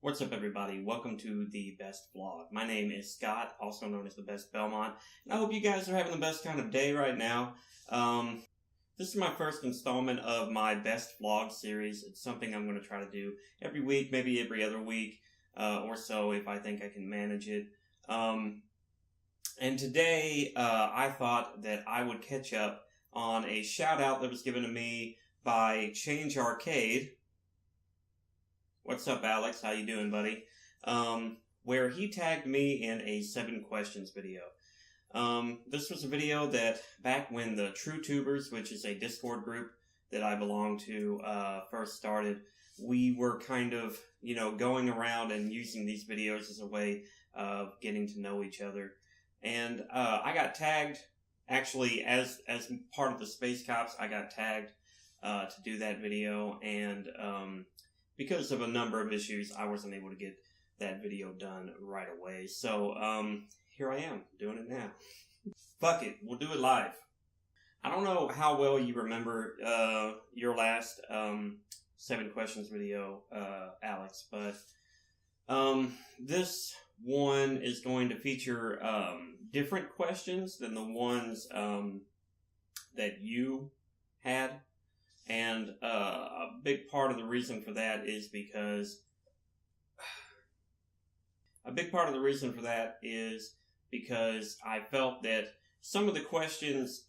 What's up, everybody? Welcome to the Best Vlog. My name is Scott, also known as the Best Belmont, and I hope you guys are having the best kind of day right now. This is my first installment of my Best Vlog series. It's something I'm going to try to do every week, maybe every other week or so if I think I can manage it. And today I thought that I would catch up on a shout out that was given to me by Change Arcade. What's up, Alex? How you doing, buddy? Where he tagged me in a 7 questions video. This was a video that back when the True Tubers, which is a Discord group that I belong to, first started, we were kind of, going around and using these videos as a way of getting to know each other. And I got tagged, actually, as part of the Space Cops, I got tagged to do that video, and because of a number of issues, I wasn't able to get that video done right away. So, here I am, doing it now. Fuck it, we'll do it live. I don't know how well you remember your last 7 questions video, Alex, but this one is going to feature different questions than the ones that you had. And a big part of the reason for that is because I felt that some of the questions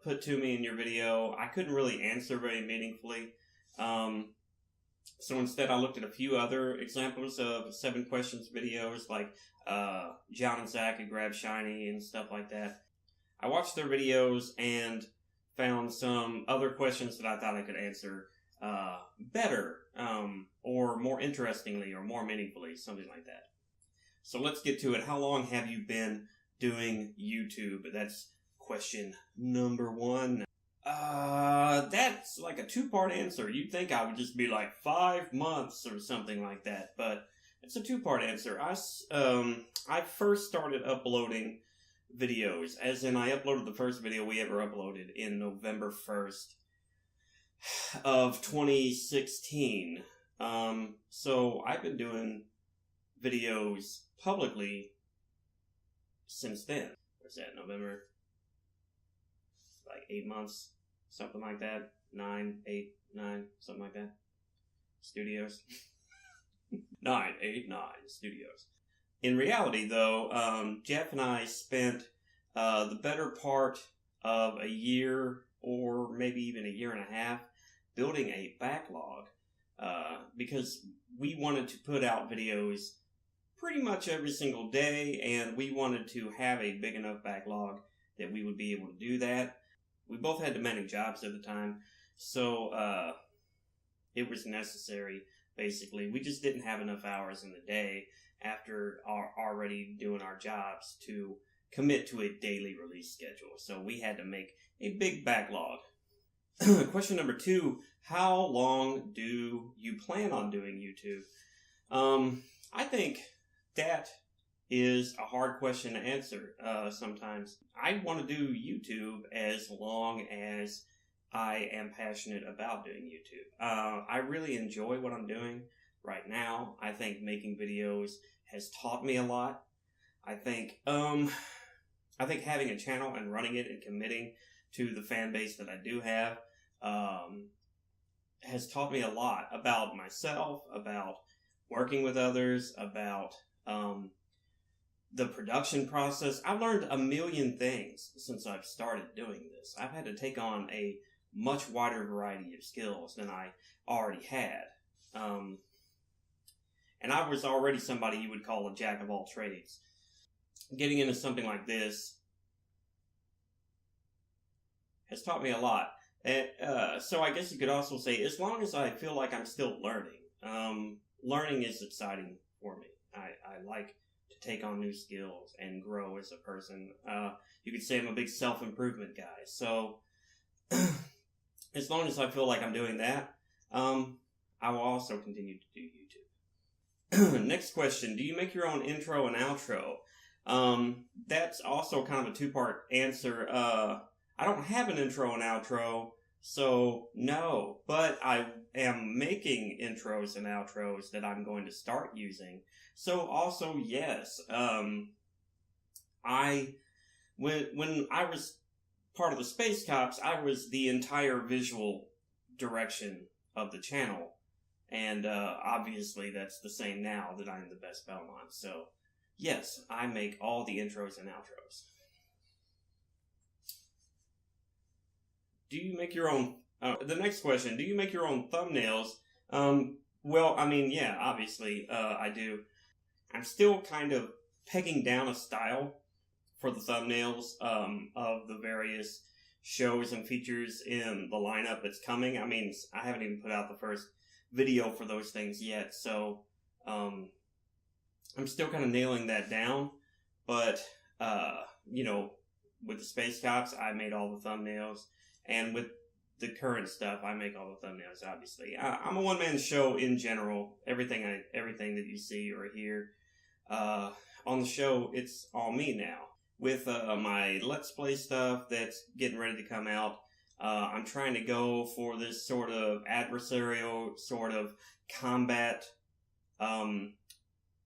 put to me in your video, I couldn't really answer very meaningfully. So instead I looked at a few other examples of 7 questions videos, like John and Zach and Grab Shiny and stuff like that. I watched their videos and found some other questions that I thought I could answer better, or more interestingly, or more meaningfully, something like that. So let's get to it. How long have you been doing YouTube? That's question number 1. That's like a 2-part answer. You'd think I would just be like 5 months or something like that, but it's a 2-part answer. I first started uploading videos, as in I uploaded the first video we ever uploaded in November 1st of 2016. So I've been doing videos publicly since then. What's that, November? Like 8 months, something like that. 9, something like that. Studios. 9 studios. In reality, though, Jeff and I spent the better part of a year, or maybe even a year and a half, building a backlog, because we wanted to put out videos pretty much every single day, and we wanted to have a big enough backlog that we would be able to do that. We both had demanding jobs at the time, so it was necessary, basically. We just didn't have enough hours in the day after already doing our jobs to commit to a daily release schedule. So we had to make a big backlog. Question number 2, how long do you plan on doing YouTube? I think that is a hard question to answer sometimes. I want to do YouTube as long as I am passionate about doing YouTube. I really enjoy what I'm doing right now. I think making videos has taught me a lot. I think having a channel and running it and committing to the fan base that I do have has taught me a lot about myself, about working with others, about the production process. I've learned a million things since I've started doing this. I've had to take on a much wider variety of skills than I already had. And I was already somebody you would call a jack of all trades. Getting into something like this has taught me a lot. And, so I guess you could also say, as long as I feel like I'm still learning, learning is exciting for me. I like to take on new skills and grow as a person. You could say I'm a big self-improvement guy. So as long as I feel like I'm doing that, I will also continue to do YouTube. Next question. Do you make your own intro and outro? That's also kind of a 2-part answer. I don't have an intro and outro, So, no. But I am making intros and outros that I'm going to start using. So, also, yes. When I was part of the Space Cops, I was the entire visual direction of the channel. And obviously that's the same now that I'm the best Belmont. So, yes, I make all the intros and outros. Do you make your own... the next question, do you make your own thumbnails? Well, I mean, yeah, obviously I do. I'm still kind of pegging down a style for the thumbnails of the various shows and features in the lineup that's coming. I mean, I haven't even put out the first video for those things yet, so I'm still kind of nailing that down. But you know, with the Space Cops, I made all the thumbnails, and with the current stuff, I make all the thumbnails. Obviously, I'm a one-man show in general. Everything that you see or hear on the show, it's all me now. With my Let's Play stuff that's getting ready to come out, I'm trying to go for this sort of adversarial, sort of combat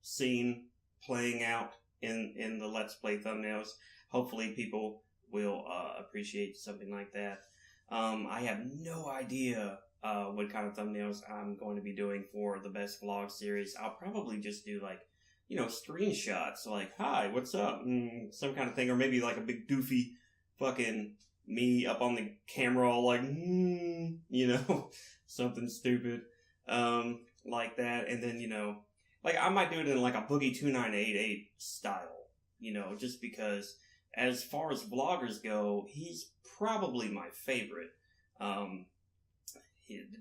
scene playing out in the Let's Play thumbnails. Hopefully people will appreciate something like that. I have no idea what kind of thumbnails I'm going to be doing for the best vlog series. I'll probably just do like, you know, screenshots like, hi, what's up? Some kind of thing. Or maybe like a big doofy fucking me up on the camera all like, you know, something stupid like that. And then, you know, like I might do it in like a Boogie 2988 style, you know, just because as far as vloggers go, he's probably my favorite. The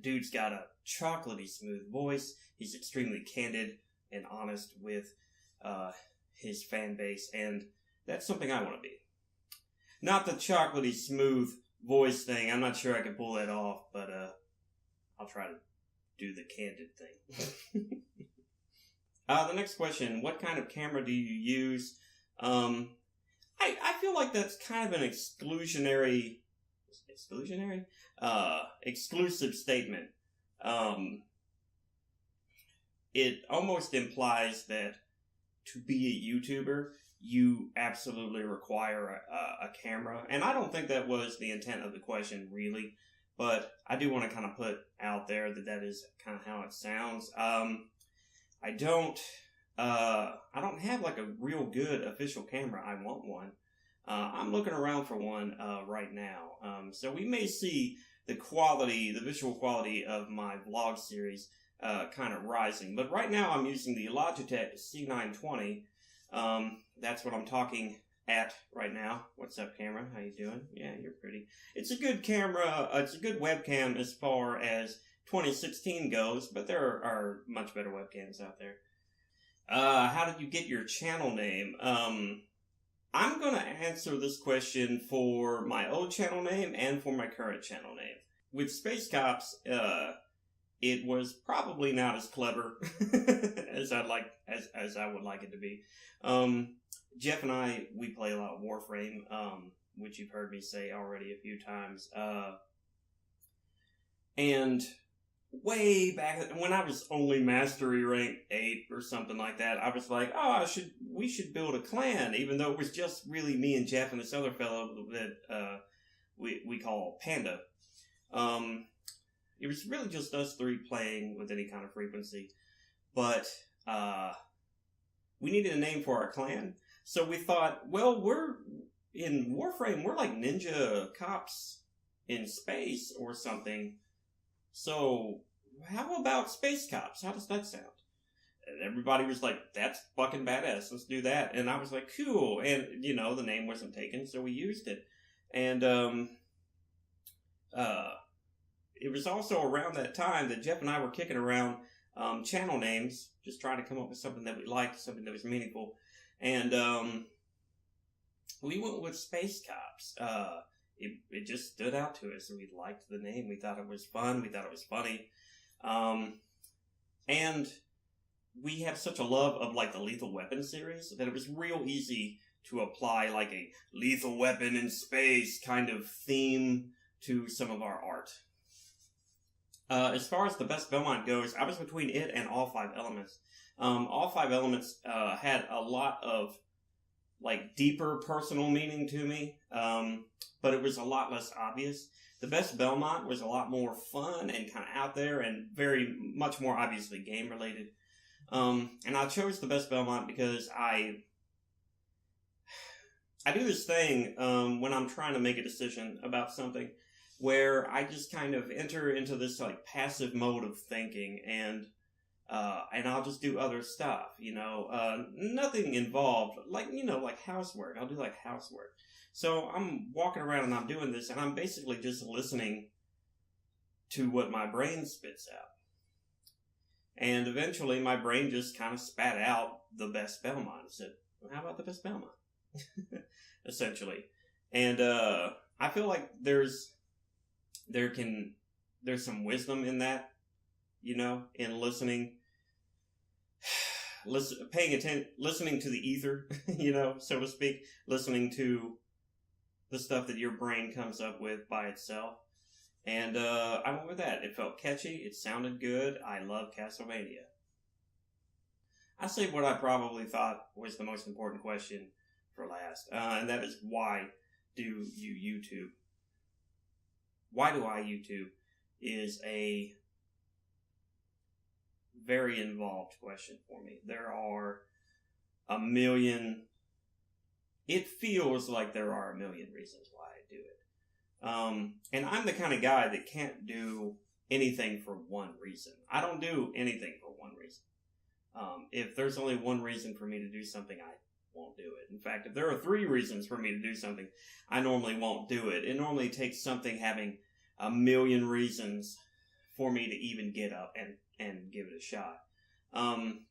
dude's got a chocolatey smooth voice. He's extremely candid and honest with his fan base, and that's something I want to be. Not the chocolatey smooth voice thing. I'm not sure I can pull that off, but I'll try to do the candid thing. The next question, what kind of camera do you use? I feel like that's kind of an exclusive statement. It almost implies that to be a YouTuber, you absolutely require a camera. And I don't think that was the intent of the question, really. But I do want to kind of put out there that that is kind of how it sounds. I don't have like a real good official camera. I want one. I'm looking around for one right now. So we may see the visual quality of my vlog series kind of rising. But right now I'm using the Logitech C920. That's what I'm talking at right now. What's up, camera? How you doing? Yeah, you're pretty. It's a good camera. It's a good webcam as far as 2016 goes, but there are much better webcams out there. How did you get your channel name? I'm going to answer this question for my old channel name and for my current channel name. With Space Cops, it was probably not as clever as I would like it to be. Jeff and I, we play a lot of Warframe, which you've heard me say already a few times. And way back when I was only Mastery rank 8 or something like that, I was like, oh, we should build a clan, even though it was just really me and Jeff and this other fellow that we call Panda. It was really just us three playing with any kind of frequency, but we needed a name for our clan, so we thought, well, we're in Warframe, we're like ninja cops in space or something. So, how about Space Cops? How does that sound? And everybody was like, that's fucking badass, let's do that. And I was like, cool. And, you know, the name wasn't taken, so we used it. And, it was also around that time that Jeff and I were kicking around channel names, just trying to come up with something that we liked, something that was meaningful. And we went with Space Cops. It just stood out to us, and we liked the name. We thought it was fun. We thought it was funny. And we have such a love of, like, the Lethal Weapon series that it was real easy to apply, like, a Lethal Weapon in space kind of theme to some of our art. As far as the best Belmont goes, I was between it and All Five Elements. All Five Elements had a lot of like deeper personal meaning to me, but it was a lot less obvious. The best Belmont was a lot more fun and kind of out there and very much more obviously game related. And I chose the best Belmont because I do this thing when I'm trying to make a decision about something where I just kind of enter into this like passive mode of thinking, and I'll just do other stuff, nothing involved, like housework. I'll do like housework. So I'm walking around and I'm doing this, and I'm basically just listening to what my brain spits out. And eventually my brain just kind of spat out the best Belmont and said, well, how about the best Belmont? Essentially. And I feel like there's some wisdom in that, in listening to the ether, so to speak, listening to the stuff that your brain comes up with by itself. And I went with that. It felt catchy. It sounded good. I love Castlevania. I say what I probably thought was the most important question for last, and that is, why do you YouTube? Why do I YouTube is a very involved question for me. There are a million... It feels like there are a million reasons why I do it. And I'm the kind of guy that can't do anything for one reason. I don't do anything for one reason. If there's only one reason for me to do something, I won't do it. In fact, if there are 3 reasons for me to do something, I normally won't do it. It normally takes something having a million reasons for me to even get up and give it a shot. I'm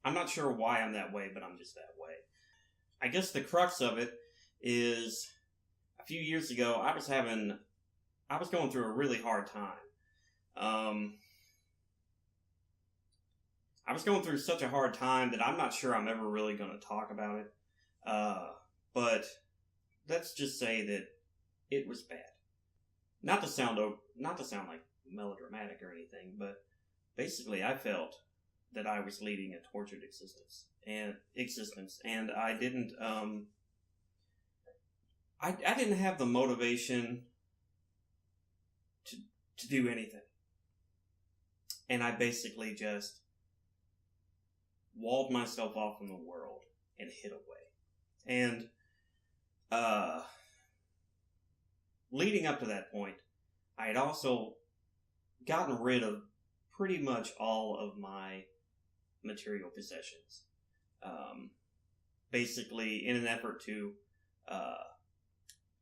not sure why I'm that way, but I'm just that way. I guess the crux of it is, a few years ago, I was going through a really hard time. I was going through such a hard time that I'm not sure I'm ever really going to talk about it. But let's just say that it was bad. Not to sound like melodramatic or anything, but basically I felt that I was leading a tortured existence, and I didn't I didn't have the motivation to do anything. And I basically just walled myself off from the world and hid away. And leading up to that point, I had also gotten rid of pretty much all of my material possessions. Basically, in an effort to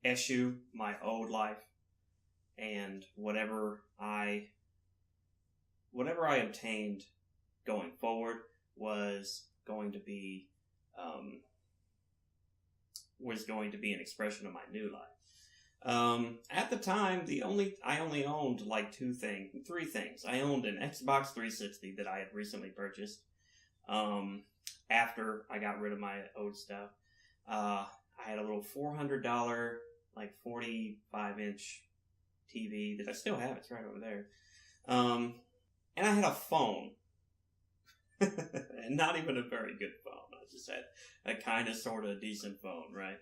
eschew my old life, and whatever I obtained going forward was going to be an expression of my new life. At the time, I only owned like 3 things. I owned an Xbox 360 that I had recently purchased. After I got rid of my old stuff, I had a little $400 like 45-inch TV that I still have. It's right over there. And I had a phone. And not even a very good phone. I just had a kind of sort of decent phone, right?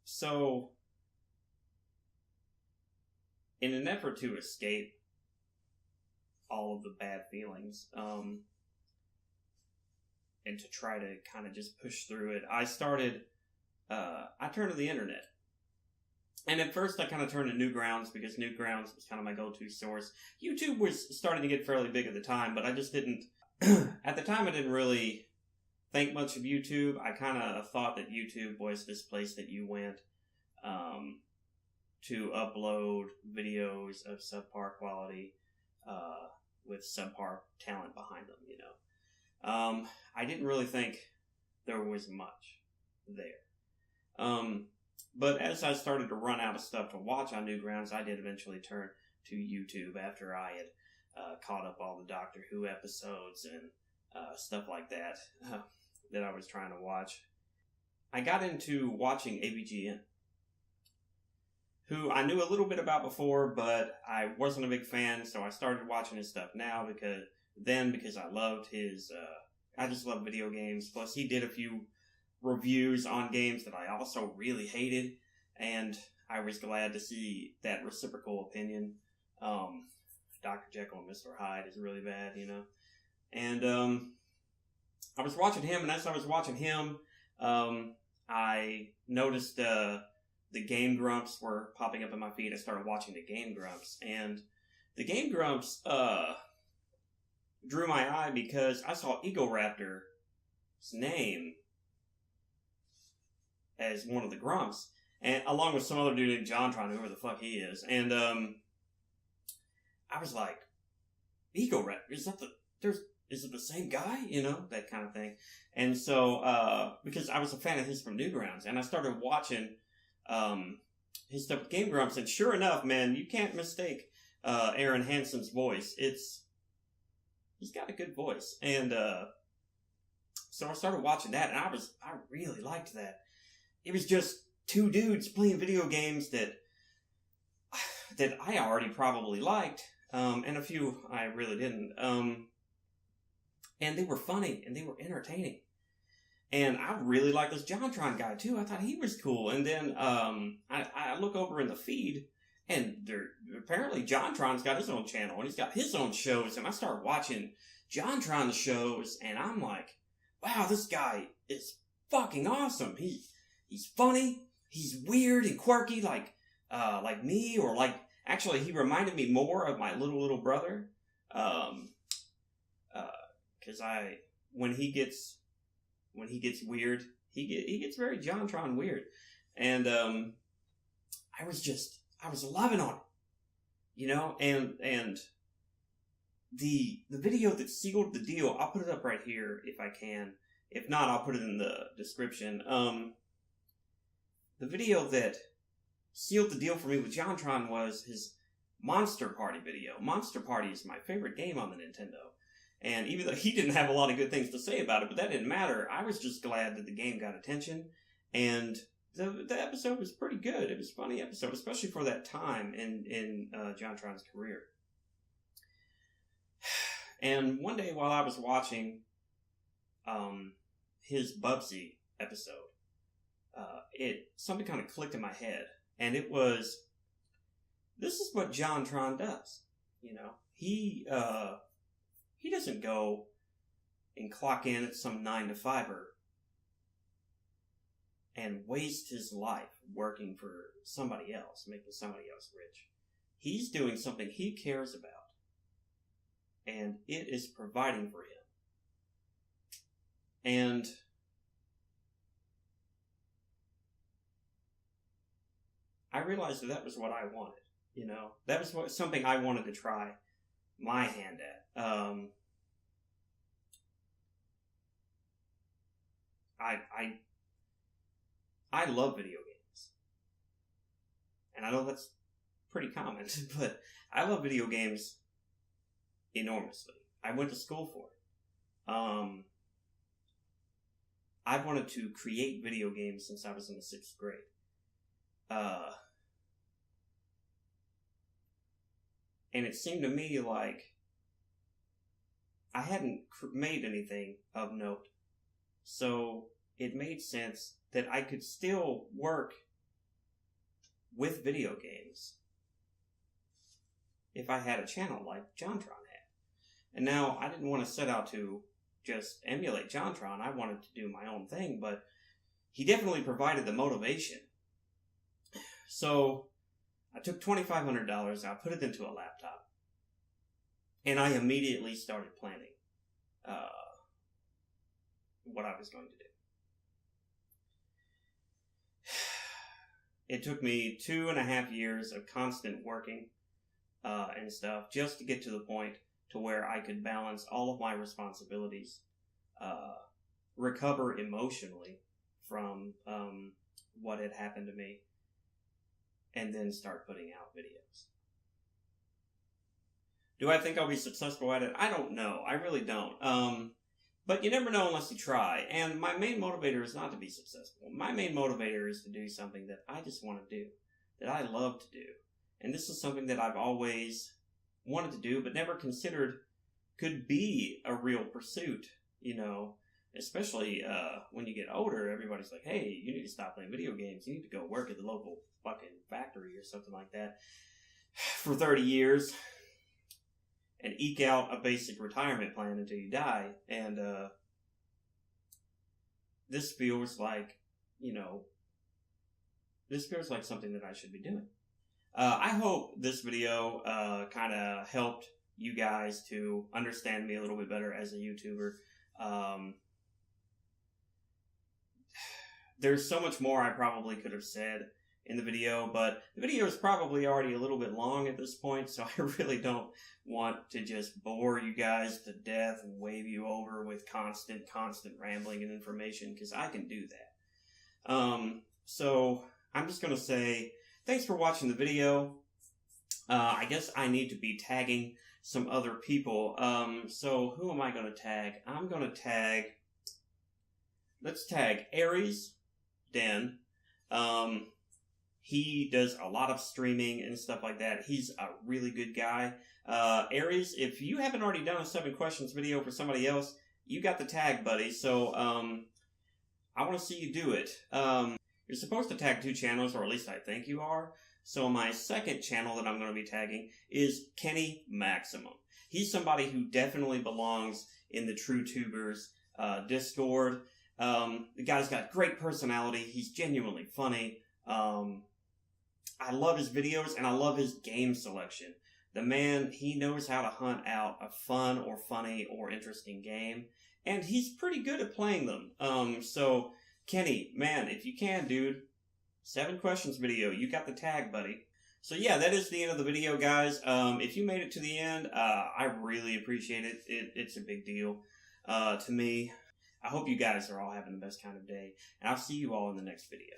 So in an effort to escape all of the bad feelings, and to try to kind of just push through it, I turned to the internet. And at first I kind of turned to Newgrounds, because Newgrounds was kind of my go-to source. YouTube was starting to get fairly big at the time, but I just didn't... At the time I didn't really think much of YouTube. I kind of thought that YouTube was this place that you went to upload videos of subpar quality with subpar talent behind them, I didn't really think there was much there. But as I started to run out of stuff to watch on Newgrounds, I did eventually turn to YouTube after I had caught up all the Doctor Who episodes and stuff like that that I was trying to watch. I got into watching AVGN. who I knew a little bit about before, but I wasn't a big fan, so I started watching his stuff now because I loved his, I just love video games. Plus, he did a few reviews on games that I also really hated, and I was glad to see that reciprocal opinion. Dr. Jekyll and Mr. Hyde is really bad, you know. And I was watching him, and as I was watching him, I noticed the Game Grumps were popping up in my feed. I started watching the Game Grumps, and the Game Grumps drew my eye because I saw Egoraptor's name as one of the Grumps, and along with some other dude named JonTron, whoever the fuck he is, and I was like, Egoraptor, is it the same guy? You know, that kind of thing. And so, because I was a fan of his from Newgrounds, and I started watching his stuff with Game Grumps, and sure enough, man, you can't mistake Aaron Hansen's voice. He's got a good voice. And so I started watching that, and I really liked that. It was just two dudes playing video games that I already probably liked, and a few I really didn't. And they were funny, and they were entertaining. And I really liked this JonTron guy, too. I thought he was cool. And then I look over in the feed, and apparently JonTron's got his own channel, and he's got his own shows. And I start watching JonTron's shows, and I'm like, wow, this guy is fucking awesome. He's funny. He's weird and quirky, like me, or like, actually, he reminded me more of my little brother. Because when he gets weird, he gets very JonTron weird, and I was loving on it, you know, and the video that sealed the deal, I'll put it up right here if I can. If not, I'll put it in the description. The video that sealed the deal for me with JonTron was his Monster Party video. Monster Party is my favorite game on the Nintendo. And even though he didn't have a lot of good things to say about it, but that didn't matter, I was just glad that the game got attention. And the episode was pretty good. It was a funny episode, especially for that time in JonTron's career. And one day while I was watching his Bubsy episode, something kind of clicked in my head. And it was, this is what JonTron does. You know, he doesn't go and clock in at some 9-to-5er and waste his life working for somebody else, making somebody else rich. He's doing something he cares about, and it is providing for him. And I realized that was what I wanted, you know? That was something I wanted to try my hand at. I love video games. And I know that's pretty common, but I love video games enormously. I went to school for it. I wanted to create video games since I was in the 6th grade. And it seemed to me like I hadn't made anything of note. So it made sense that I could still work with video games if I had a channel like JonTron had. And now I didn't want to set out to just emulate JonTron. I wanted to do my own thing, but he definitely provided the motivation. So I took $2,500, I put it into a laptop, and I immediately started planning what I was going to do. It took me 2.5 years of constant working and stuff just to get to the point to where I could balance all of my responsibilities, recover emotionally from what had happened to me, and then start putting out videos. Do I think I'll be successful at it? I don't know. I really don't. But you never know unless you try. And my main motivator is not to be successful. My main motivator is to do something that I just want to do. that I love to do. And this is something that I've always wanted to do, but never considered could be a real pursuit, you know. Especially when you get older, everybody's like, hey, you need to stop playing video games. You need to go work at the local fucking factory or something like that for 30 years and eke out a basic retirement plan until you die. And this feels like, you know, this feels like something that I should be doing. I hope this video kind of helped you guys to understand me a little bit better as a YouTuber. There's so much more I probably could have said in the video, but the video is probably already a little bit long at this point, so I really don't want to just bore you guys to death and wave you over with constant rambling and information, because I can do that. So I'm just going to say thanks for watching the video. I guess I need to be tagging some other people. So who am I going to tag? I'm going to tag... Let's tag AriesDen. He does a lot of streaming and stuff like that. He's a really good guy. Aries, if you haven't already done a 7 questions video for somebody else, you got the tag, buddy. So I want to see you do it. You're supposed to tag 2 channels, or at least I think you are. So my second channel that I'm going to be tagging is KennyMaximum. He's somebody who definitely belongs in the True Tubers Discord. The guy's got great personality. He's genuinely funny. I love his videos, and I love his game selection. The man, he knows how to hunt out a fun or funny or interesting game, and he's pretty good at playing them. So, Kenny, man, if you can, dude, 7 questions video. You got the tag, buddy. So yeah, that is the end of the video, guys. If you made it to the end, I really appreciate it. It's a big deal to me. I hope you guys are all having the best kind of day, and I'll see you all in the next video.